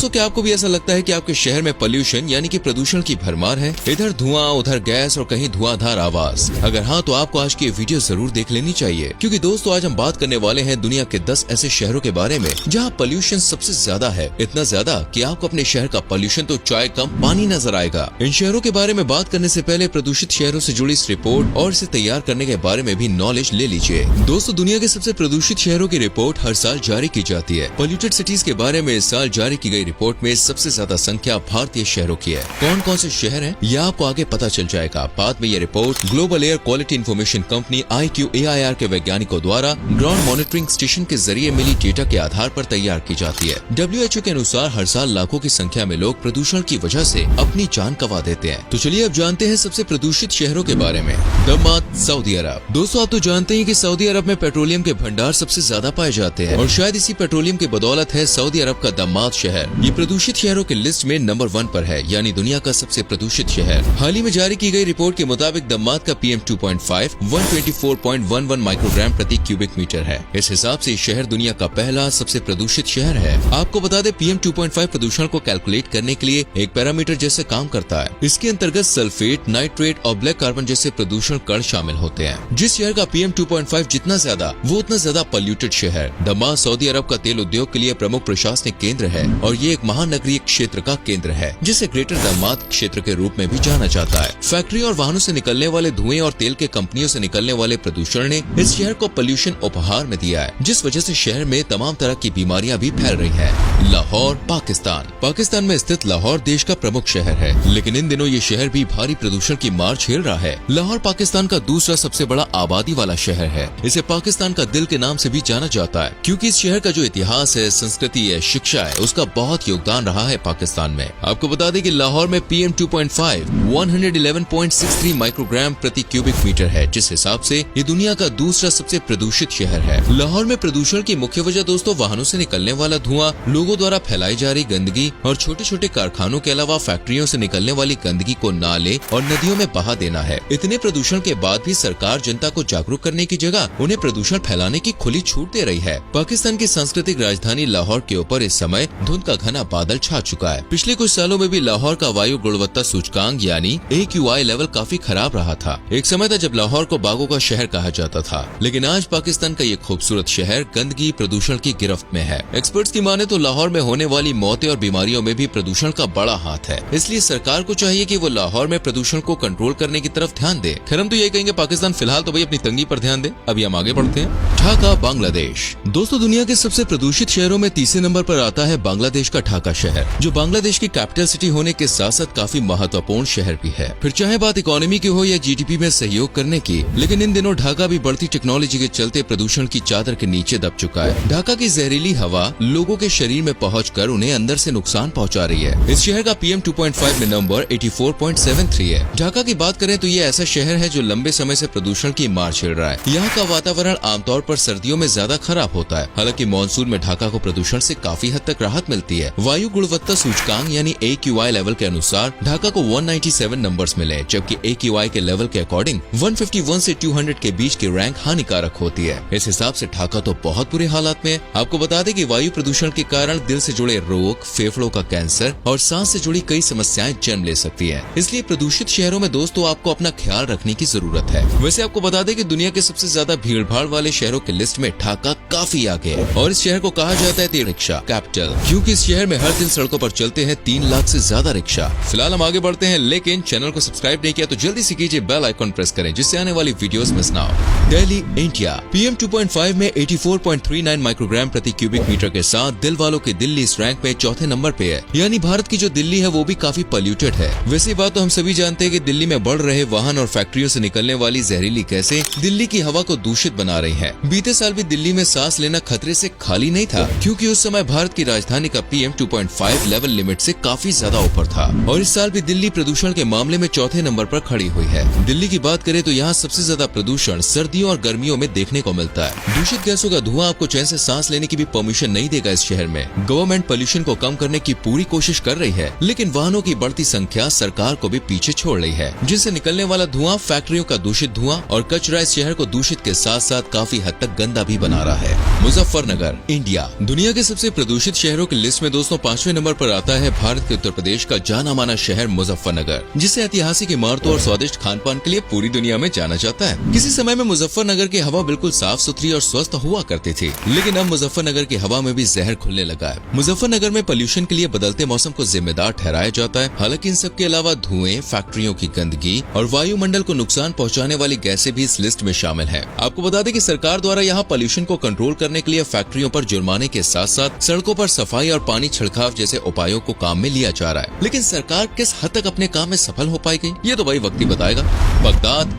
दोस्तों, क्या आपको भी ऐसा लगता है कि आपके शहर में पोल्यूशन यानी कि प्रदूषण की भरमार है? इधर धुआं, उधर गैस और कहीं धुआंधार आवाज। अगर हाँ, तो आपको आज की वीडियो जरूर देख लेनी चाहिए, क्योंकि दोस्तों आज हम बात करने वाले हैं दुनिया के 10 ऐसे शहरों के बारे में जहाँ पोल्यूशन सबसे ज्यादा है। इतना ज्यादा कि आपको अपने शहर का पोल्यूशन तो चाय कम पानी नजर आएगा। इन शहरों के बारे में बात करने से पहले प्रदूषित शहरों से जुड़ी इस रिपोर्ट और इसे तैयार करने के बारे में भी नॉलेज ले लीजिए। दोस्तों, दुनिया के सबसे प्रदूषित शहरों की रिपोर्ट हर साल जारी की जाती है। पोल्यूटेड सिटीज के बारे में इस साल जारी की गई रिपोर्ट में सबसे ज्यादा संख्या भारतीय शहरों की है। कौन कौन से शहर हैं, यह आपको आगे पता चल जाएगा। बाद में ये report global air quality information company IQAIR के वैज्ञानिकों द्वारा ग्राउंड मॉनिटरिंग स्टेशन के जरिए मिली डेटा के आधार पर तैयार की जाती है। WHO के अनुसार हर साल लाखों की संख्या में लोग प्रदूषण की वजह से अपनी जान गंवा देते हैं। तो चलिए अब जानते हैं सबसे प्रदूषित शहरों के बारे में। दम्मात, सऊदी अरब। दोस्तों, आप तो जानते हैं कि सऊदी अरब में पेट्रोलियम के भंडार सबसे ज्यादा पाए जाते हैं और शायद इसी पेट्रोलियम की बदौलत है सऊदी अरब का दम्मात शहर। ये प्रदूषित शहरों की लिस्ट में नंबर 1 पर है, यानी दुनिया का सबसे प्रदूषित शहर। हाल ही में जारी की गई रिपोर्ट के मुताबिक दम्मात का PM2.5 124.11 माइक्रोग्राम प्रति क्यूबिक मीटर है। इस हिसाब से शहर दुनिया का पहला सबसे प्रदूषित शहर है। आपको बता दें, PM2.5 प्रदूषण को कैलकुलेट करने के लिए एक पैरामीटर जैसे काम करता है। इसके अंतर्गत सल्फेट, नाइट्रेट और ब्लैक कार्बन जैसे प्रदूषण कण शामिल होते हैं। जिस शहर का PM2.5 जितना ज्यादा, वो उतना ज्यादा पोल्यूटेड शहर। दम्मात सऊदी अरब का तेल उद्योग के लिए प्रमुख प्रशासनिक केंद्र है और ये एक महानगरीय क्षेत्र का केंद्र है, जिसे ग्रेटर दम्मात क्षेत्र के रूप में भी जाना जाता है। फैक्ट्री और वाहनों से निकलने वाले धुएं और तेल के कंपनियों से निकलने वाले प्रदूषण ने इस शहर को पोल्यूशन उपहार में दिया है, जिस वजह से शहर में तमाम तरह की बीमारियां भी फैल रही हैं। लाहौर, पाकिस्तान। पाकिस्तान में स्थित लाहौर देश का प्रमुख शहर है, लेकिन इन दिनों ये शहर भी भारी प्रदूषण की मार झेल रहा है। लाहौर पाकिस्तान का दूसरा सबसे बड़ा आबादी वाला शहर है। इसे पाकिस्तान का दिल के नाम से भी जाना जाता है, क्योंकि इस शहर का जो इतिहास है, संस्कृति है, शिक्षा है, उसका बहुत योगदान रहा है पाकिस्तान में। आपको बता दें कि लाहौर में PM2.5 111.63 माइक्रोग्राम प्रति क्यूबिक मीटर है, जिस हिसाब से ये दुनिया का दूसरा सबसे प्रदूषित शहर है। लाहौर में प्रदूषण की मुख्य वजह दोस्तों वाहनों से निकलने वाला धुआं, लोगों द्वारा फैलाई जा रही गंदगी और छोटे छोटे कारखानों के अलावा फैक्ट्रियों से निकलने वाली गंदगी को नाले और नदियों में बहा देना है। इतने प्रदूषण के बाद भी सरकार जनता को जागरूक करने की जगह उन्हें प्रदूषण फैलाने की खुली छूट दे रही है। पाकिस्तान की सांस्कृतिक राजधानी लाहौर के ऊपर इस समय धुंध का घना बादल छा चुका है। पिछले कुछ सालों में भी लाहौर का वायु गुणवत्ता सूचकांक यानी AQI लेवल काफी खराब रहा था। एक समय था जब लाहौर को बागों का शहर कहा जाता था, लेकिन आज पाकिस्तान का ये खूबसूरत शहर गंदगी, प्रदूषण की गिरफ्त में है। एक्सपर्ट्स की माने तो लाहौर में होने वाली मौतें और बीमारियों में भी प्रदूषण का बड़ा हाथ है। इसलिए सरकार को चाहिए कि वो लाहौर में प्रदूषण को कंट्रोल करने की तरफ ध्यान दे। खैर, हम तो ये कहेंगे पाकिस्तान फिलहाल तो भाई अपनी तंगी पर ध्यान दे। अभी हम आगे बढ़ते हैं। ढाका, बांग्लादेश। दोस्तों, दुनिया के सबसे प्रदूषित शहरों में तीसरे नंबर पर आता है बांग्लादेश का ढाका शहर, जो बांग्लादेश की कैपिटल सिटी होने के साथ साथ काफी महत्वपूर्ण शहर भी है। फिर चाहे बात इकोनॉमी की हो या GDP में सहयोग करने की, लेकिन इन दिनों ढाका भी बढ़ती टेक्नोलॉजी के चलते प्रदूषण की चादर के नीचे दब चुका है। ढाका की जहरीली हवा लोगों के शरीर में पहुंचकर उन्हें अंदर से नुकसान पहुंचा रही है। इस शहर का PM2.5 में नंबर 84.73 है। ढाका की बात करें तो ये ऐसा शहर है जो लंबे समय से प्रदूषण की मार झेल रहा है। यहाँ का वातावरण आमतौर पर सर्दियों में ज्यादा खराब होता है। हालांकि मानसून में ढाका को प्रदूषण से काफी हद तक राहत मिलती है। वायु गुणवत्ता सूचकांक यानी AQI लेवल के अनुसार ढाका को 197 नंबर्स मिले, जबकि AQI के लेवल के अकॉर्डिंग 151 से 200 के बीच की रैंक हानिकारक होती है। इस हिसाब से ढाका तो बहुत बुरे हालात में। आपको बता दें कि वायु प्रदूषण के कारण दिल से जुड़े रोग, फेफड़ों का कैंसर और सांस से जुड़ी कई समस्याएं जन्म ले सकती है। इसलिए प्रदूषित शहरों में दोस्तों आपको अपना ख्याल रखने की जरूरत है। वैसे आपको बता दें कि दुनिया के सबसे ज्यादा भीड़ भाड़ वाले शहरों की लिस्ट में ढाका काफी आगे है और इस शहर को कहा जाता है तेल रिक्शा कैपिटल, क्योंकि इस शहर में हर दिन सड़कों पर चलते हैं 3 लाख से ज्यादा रिक्शा। फिलहाल हम आगे बढ़ते हैं, लेकिन चैनल को सब्सक्राइब नहीं किया तो जल्दी से कीजिए, बेल आइकॉन प्रेस करें जिससे आने वाली वीडियोस मिस ना हो। दिल्ली, इंडिया। PM2.5 में 84.39 माइक्रोग्राम प्रति क्यूबिक मीटर के साथ दिल वालों की दिल्ली इस रैंक में चौथे नंबर पे है, यानी भारत की जो दिल्ली है वो भी काफी पोल्यूटेड है। वैसे बात तो हम सभी जानते हैं कि दिल्ली में बढ़ रहे वाहन और फैक्ट्रियों से निकलने वाली जहरीली गैसें दिल्ली की हवा को दूषित बना रही हैं। बीते साल भी दिल्ली में सांस लेना खतरे से खाली नहीं था, क्योंकि उस समय भारत की राजधानी का PM2.5 लेवल लिमिट से काफी ज्यादा ऊपर था और इस साल भी दिल्ली प्रदूषण के मामले में चौथे नंबर पर खड़ी हुई है। दिल्ली की बात करें तो यहाँ सबसे ज्यादा प्रदूषण सर्दियों और गर्मियों में देखने को मिलता है। दूषित गैसों का धुआं आपको चैन से सांस लेने की भी परमिशन नहीं देगा। इस शहर में गवर्नमेंट पोल्यूशन को कम करने की पूरी कोशिश कर रही है, लेकिन वाहनों की बढ़ती संख्या सरकार को भी पीछे छोड़ रही है, जिससे निकलने वाला धुआं, फैक्ट्रियों का दूषित धुआं और कचरा इस शहर को दूषित के साथ साथ काफी हद तक गंदा भी बना रहा है। मुजफ्फरनगर, इंडिया। दुनिया के सबसे प्रदूषित शहरों की लिस्ट में दोस्तों 5वें नंबर पर आता है भारत के उत्तर प्रदेश का जाना माना शहर मुजफ्फरनगर, जिसे ऐतिहासिक इमारतों और स्वादिष्ट खान पान के लिए पूरी दुनिया में जाना जाता है। किसी समय में मुजफ्फरनगर की हवा बिल्कुल साफ सुथरी और स्वस्थ हुआ करती थी, लेकिन अब मुजफ्फरनगर की हवा में भी जहर खुलने लगा है। मुजफ्फरनगर में पोल्यूशन के लिए बदलते मौसम को जिम्मेदार ठहराया जाता है। हालांकि इन सब के अलावा धुएं, फैक्ट्रियों की गंदगी और वायुमंडल को नुकसान पहुंचाने वाली गैसें भी इस लिस्ट में शामिल है। आपको बता दें कि सरकार द्वारा यहाँ पोल्यूशन को कंट्रोल करने के लिए फैक्ट्रियों पर जुर्माने के साथ साथ सड़कों पर सफाई और पानी छिड़काव जैसे उपायों को काम में लिया जा रहा है। लेकिन सरकार किस हद तक अपने काम में सफल हो पाएगी, ये तो भाई वक्त ही बताएगा। बगदाद,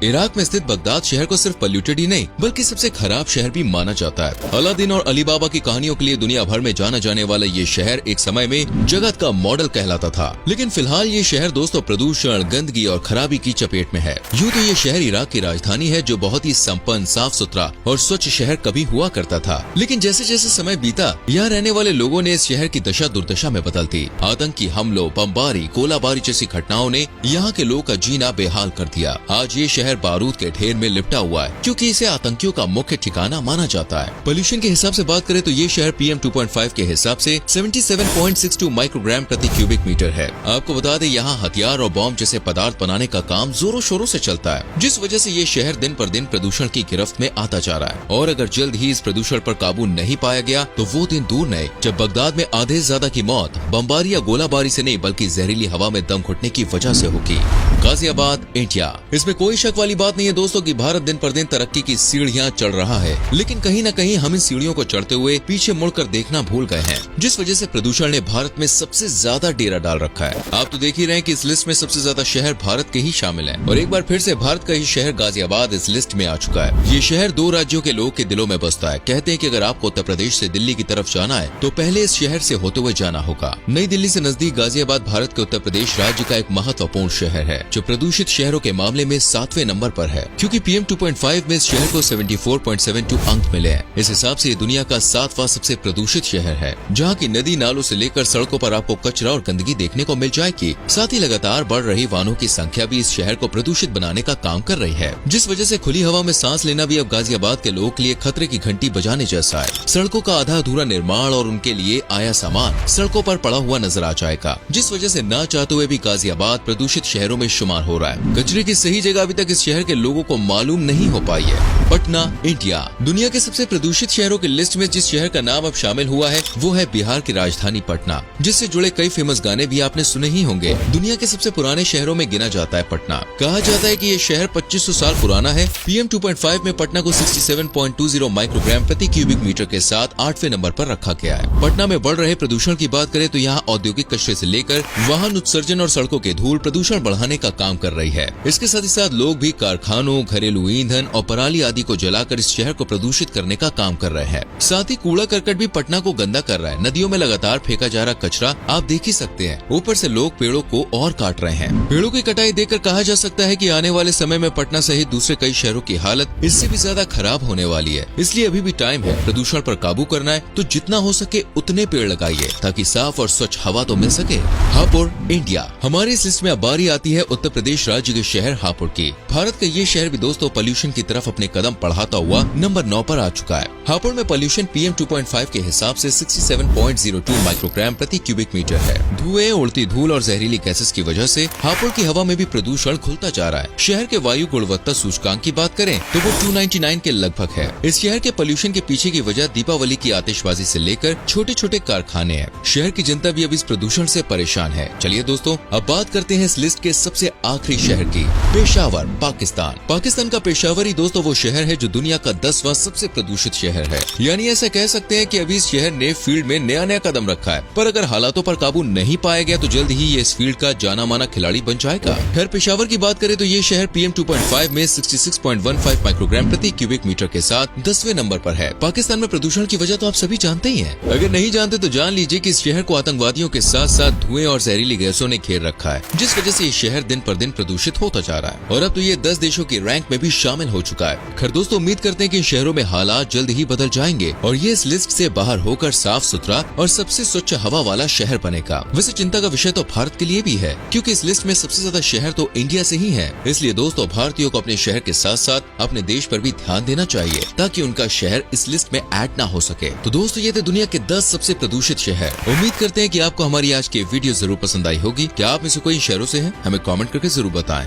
इराक में स्थित बगदाद शहर को सिर्फ पोल्यूटेड ही नहीं बल्कि सबसे खराब शहर भी माना जाता है। अलादीन और अली बाबा की कहानियों के लिए दुनिया भर में जाना जाने वाला ये शहर एक समय में जगत का मॉडल कहलाता था, लेकिन फिलहाल ये शहर दोस्तों प्रदूषण, गंदगी और खराबी की चपेट में है। यूँ तो ये शहर इराक की राजधानी है, जो बहुत ही संपन्न, साफ सुथरा और स्वच्छ शहर कभी हुआ करता था। लेकिन जैसे जैसे समय बीता, यहाँ रहने वाले लोगों ने इस शहर की दशा दुर्दशा में बदल दी। आतंकी हमलों, बमबारी, गोलाबारी जैसी घटनाओं ने यहाँ के लोगों का जीना बेहाल कर दिया। आज ये शहर बारूद के ढेर में लिपटा हुआ है, क्योंकि इसे आतंकियों का मुख्य ठिकाना माना जाता है। पोल्यूशन के हिसाब से बात करें तो ये शहर PM 2.5 के हिसाब से 77.62 माइक्रोग्राम प्रति क्यूबिक मीटर है। आपको बता दें यहाँ हथियार और बॉम्ब जैसे पदार्थ बनाने का काम जोरों शोरों से चलता है, जिस वजह से ये शहर दिन पर दिन प्रदूषण की गिरफ्त में आता जा रहा है। और अगर जल्द ही इस प्रदूषण पर काबू नहीं पाया गया तो वो दिन दूर नहीं जब बगदाद में आधे से ज्यादा की मौत बमबारी या गोलाबारी से नहीं बल्कि जहरीली हवा में दम घुटने की वजह से होगी। गाजियाबाद, इंडिया। इसमें कोई शक वाली बात नहीं है दोस्तों कि भारत दिन पर दिन तरक्की की सीढ़ियां चढ़ रहा है, लेकिन कहीं न कहीं हम इन सीढ़ियों को चढ़ते हुए पीछे मुड़कर देखना भूल गए हैं, जिस वजह से प्रदूषण ने भारत में सबसे ज्यादा डेरा डाल रखा है। आप तो देख ही रहे हैं कि इस लिस्ट में सबसे ज्यादा शहर भारत के ही शामिल हैं। और एक बार फिर से भारत का ही शहर गाजियाबाद इस लिस्ट में आ चुका है। ये शहर 2 राज्यों के लोग के दिलों में बसता है। कहते हैं कि अगर आपको उत्तर प्रदेश से दिल्ली की तरफ जाना है तो पहले इस शहर से होते हुए जाना होगा। नई दिल्ली से नजदीक गाजियाबाद भारत के उत्तर प्रदेश राज्य का एक महत्वपूर्ण शहर है, जो प्रदूषित शहरों के मामले में 7वें नंबर पर है, क्योंकि PM 2.5 में इस शहर को 74.72 अंक मिले हैं। इस हिसाब से ये दुनिया का 7वां सबसे प्रदूषित शहर है, जहाँ की नदी नालों से लेकर सड़कों पर आपको कचरा और गंदगी देखने को मिल जाएगी। साथ ही लगातार बढ़ रही वाहनों की संख्या भी इस शहर को प्रदूषित बनाने का काम कर रही है, जिस वजह से खुली हवा में सांस लेना भी अब गाजियाबाद के लोगों के लिए खतरे की घंटी बजाने जैसा है। सड़कों का आधा अधूरा निर्माण और उनके लिए आया सामान सड़कों पर पड़ा हुआ नजर आ जाएगा, जिस वजह से ना चाहते हुए भी गाजियाबाद प्रदूषित शहरों में शुमार हो रहा है। कचरे की सही जगह अभी तक इस शहर के लोगों को मालूम नहीं हो पाई है। पटना, इंडिया। दुनिया के सबसे प्रदूषित शहरों की लिस्ट में जिस शहर का नाम अब शामिल हुआ है वो है बिहार की राजधानी पटना, जिससे जुड़े कई फेमस गाने भी आपने सुने ही होंगे। दुनिया के सबसे पुराने शहरों में गिना जाता है पटना। कहा जाता है कि ये शहर 2500 साल पुराना है। PM 2.5 में पटना को 67.20 माइक्रोग्राम प्रति क्यूबिक मीटर के साथ 8वें नंबर पर रखा गया है। पटना में बढ़ रहे प्रदूषण की बात करें तो यहाँ औद्योगिक कचरे से लेकर वाहन उत्सर्जन और सड़कों के धूल प्रदूषण बढ़ाने का काम कर रही है। इसके साथ ही साथ लोग भी कारखानों, घरेलू ईंधन और पराली आदि को जलाकर इस शहर को प्रदूषित करने का काम कर रहे हैं। साथ ही कूड़ा करकट भी पटना को गंदा कर रहा है। नदियों में लगातार फेंका जा रहा कचरा आप देख ही सकते हैं। ऊपर से लोग पेड़ों को और काट रहे हैं। पेड़ों की कटाई देखकर कहा जा सकता है कि आने वाले समय में पटना सहित दूसरे कई शहरों की हालत इससे भी ज्यादा खराब होने वाली है। इसलिए अभी भी टाइम है। प्रदूषण पर काबू करना है तो जितना हो सके उतने पेड़ लगाइए, ताकि साफ और स्वच्छ हवा तो मिल सके। हापुड़, इंडिया। हमारी इस लिस्ट में अब बारी आती है उत्तर प्रदेश राज्य के शहर हापुड़ की। भारत का ये शहर भी दोस्तों पोल्यूशन की तरफ अपने कदम बढ़ाता हुआ नंबर 9 पर आ चुका है। हापुड़ में पोल्यूशन PM 2.5 के हिसाब से 67.02 माइक्रोग्राम प्रति क्यूबिक मीटर है। धुएं, उड़ती धूल और जहरीली गैसेस की वजह से हापुड़ की हवा में भी प्रदूषण घुलता जा रहा है। शहर के वायु गुणवत्ता सूचकांक की बात करें तो वो 299 के लगभग है। इस शहर के पोल्यूशन के पीछे की वजह दीपावली की आतिशबाजी से लेकर छोटे छोटे कारखाने हैं। शहर की जनता भी अब इस प्रदूषण से परेशान है। चलिए दोस्तों, अब बात करते हैं इस लिस्ट के सबसे आखिरी शहर की, पेशावर, पाकिस्तान। पाकिस्तान का पेशावर ही दोस्तों वो शहर है जो दुनिया का 10वां सबसे प्रदूषित शहर है। यानी ऐसा कह सकते हैं कि अभी इस शहर ने फील्ड में नया नया कदम रखा है, पर अगर हालातों पर काबू नहीं पाया गया तो जल्द ही ये इस फील्ड का जाना माना खिलाड़ी बन जाएगा। खैर, पेशावर की बात करें तो ये शहर PM 2.5 में 66.15 माइक्रोग्राम प्रति क्यूबिक मीटर के साथ 10वें नंबर पर है। पाकिस्तान में प्रदूषण की वजह तो आप सभी जानते ही हैं। अगर नहीं जानते तो जान लीजिए कि इस शहर को आतंकवादियों के साथ साथ धुएं और जहरीली गैसों ने घेर रखा है, जिस वजह से ये शहर दिन पर दिन प्रदूषित होता जा रहा है और अब तो ये 10 देशों की रैंक में भी शामिल हो चुका है। खैर दोस्तों, उम्मीद करते हैं कि शहरों में हालात जल्द ही बदल जाएंगे और ये इस लिस्ट से बाहर होकर साफ सुथरा और सबसे स्वच्छ हवा वाला शहर बनेगा। वैसे चिंता का विषय तो भारत के लिए भी है, क्योंकि इस लिस्ट में सबसे ज्यादा शहर तो इंडिया से ही है। इसलिए दोस्तों, भारतीयों को अपने शहर के साथ साथ अपने देश पर भी ध्यान देना चाहिए ताकि उनका शहर इस लिस्ट में ऐड ना हो सके। तो दोस्तों ये थे दुनिया के 10 सबसे प्रदूषित शहर। उम्मीद करते हैं कि आपको हमारी आज की वीडियो जरूर पसंद आई होगी। क्या आप में से कोई इन शहरों से हैं? हमें कमेंट करके जरूर बताएं।